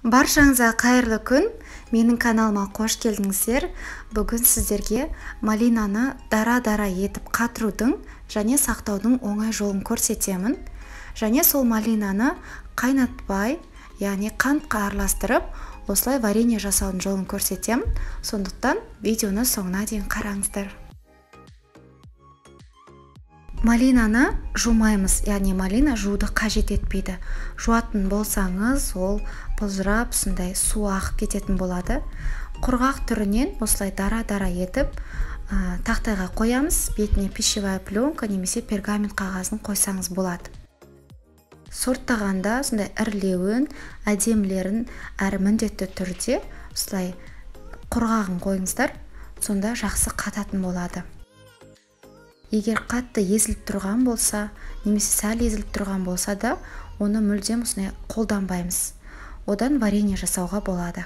Баршаңызға қайырлы күн. Менің каналыма қош келдіңіздер. Бүгін сіздерге малинаны дара-дара етіп қатырудың және сақтаудың оңай жолын көрсетемін. Және сол малинаны қайнатпай, яғни қантқа араластырып, осылай варенье жасаудың жолын көрсетемін. Сондықтан видеоны соңына дейін қараңыздар. Малинаны жумаймыз, яғни малина жууды қажет етпейді. Жуатын болсаңыз, ол бұлжырап, сондай су ағып кететін болады. Құрғақ түрінен осылай дара-дара етіп, тақтайға қоямыз. Бетіне пищевая пленка немесе пергамент қағазын қойсаңыз болады. Сорттағанда сондай ірілеуін, әдемілерін әрі міндетті түрде осылай құрғағын қойыңыздар, сонда жақсы қататын болады. Егер қатты езіліп тұрған болса, немесе сәл езіліп тұрған болса да, оны мүлдем осындай қолданбаймыз. Одан варенье жасауға болады.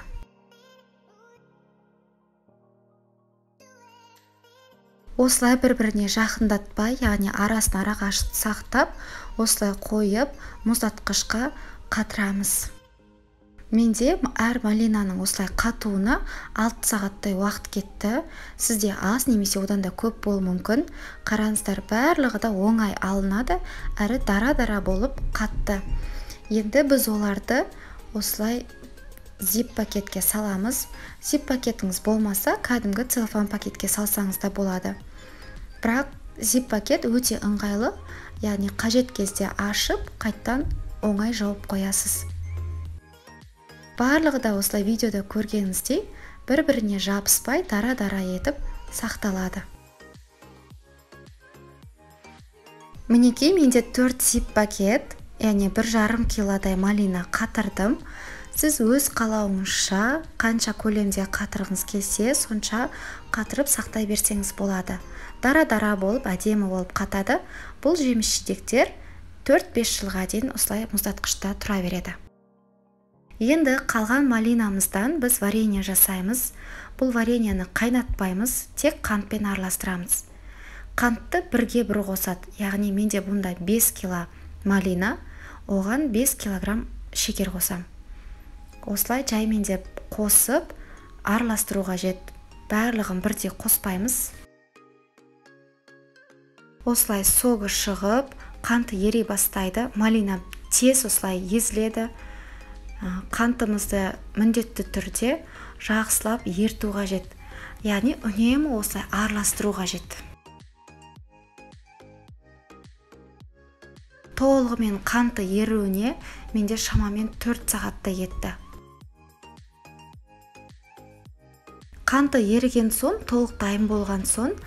Осылай бір-біріне жақындатпай, яғни арасын арақашықтық сақтап, осылай қойып, мұздатқышқа қатырамыз. Менде әр малинаның осылай қатуына 6 сағаттай уақыт кетті. Сізде аз немесе одан да көп болуы мүмкін. Қараңыздар, барлығы да оңай алынады, әрі дара-дара болып қатты. Енді біз оларды осылай зип пакетке саламыз. Зип пакетіңіз болмаса, кәдімгі целлофан пакетке салсаңыз да болады. Бірақ зип пакет өте ыңғайлы, яғни қажет кезде ашып, қайттан оңай жауып қоясыз. Барлығы да осылай видеода көргеніңіздей бір-біріне жабыспай дара-дара етіп сақталады. Мінекей, менде 4 зип пакет, яғни 1,5 килодай малина қатырдым. Сіз өз қалауыңызша қанша көлемде қатырғыңыз келсе, сонша қатырып сақтай берсеңіз болады. Дара-дара болып, әдемі болып қатады. Бұл жеміс-жидектер 4-5 жылға дейін осылай мұздатқышта тұра береді. Енді қалған малинамыздан біз варенье жасаймыз. Бұл вареньені қайнатпаймыз, тек қантпен араластырамыз. Қантты бірге бір қосады, яғни менде бұнда 5 кило малина, оған 5 килограмм шекер қосам. Осылай жаймен деп қосып, араластыру қажет. Барлығын бірде қоспаймыз. Осылай соғы шығып, қанты ери бастайды, малина тез осылай езіледі. Қантымызды міндетті түрде жақсылап ерту қажет. Яғни үнемі осылай араластыру қажет. Толығымен қанты еруіне менде шамамен 4 сағатта кетті. Қанты еріген соң, толық дайын болған соң,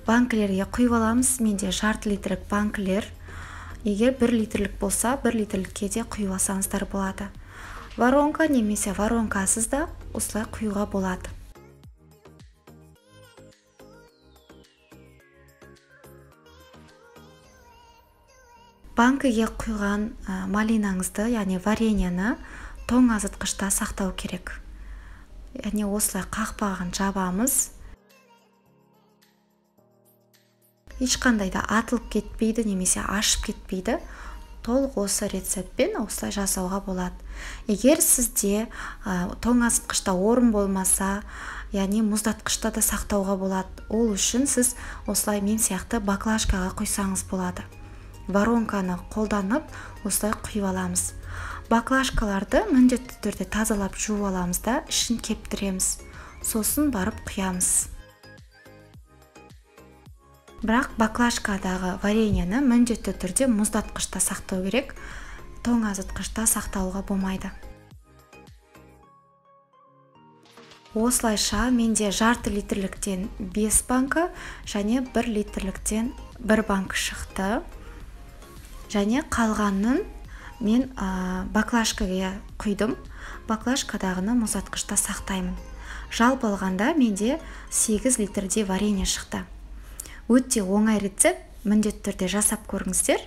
банкілерге құйып аламыз. Менде жарты литрлік банкілер. Егер 1 литрлік болса, 1 литрлікке де құйып алсаңыздар болады. Воронка немесе воронкасыз да осылай құюға болады. Банкіге құйған малинаңызды, яғни вареньені тоңазытқышта сақтау керек. Яғни осылай қақпағын жабамыз. Ешқандай да атылып кетпейді немесе ашып кетпейді. Толық осы рецептпен осылай жасауға болады. Егер сізде тоңазытқышта орын болмаса, яғни мұздатқышта да сақтауға болады. Ол үшін сіз осылай мен сияқты баклажкаға құйсаңыз болады. Воронканы қолданып осылай құйып аламыз. Баклажкаларды міндетті түрде тазалап жуып аламыз да, ішін кептіреміз. Сосын барып құямыз. Бірақ баклажкадағы вареньені міндетті түрде мұздатқышта сақтау керек, тоңазытқышта сақтауға болмайды. Осылайша менде жарты литрліктен 5 банка және 1 литрліктен 1 банка шықты. Және қалғанын мен баклажкаға құйдым. Баклажкадағыны мұздатқышта сақтаймын. Жалпы алғанда менде 8 литрдей варенье шықты. Өте оңай рецепт, міндетті түрде жасап көріңіздер.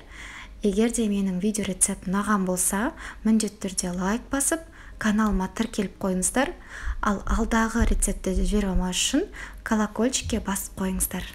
Егер де менің видео рецепт ұнаған болса, міндетті түрде лайк басып, каналыма тіркеліп қойыңыздар. Ал алдағы рецептті жібермеу үшін колокольчикке басып қойыңыздар.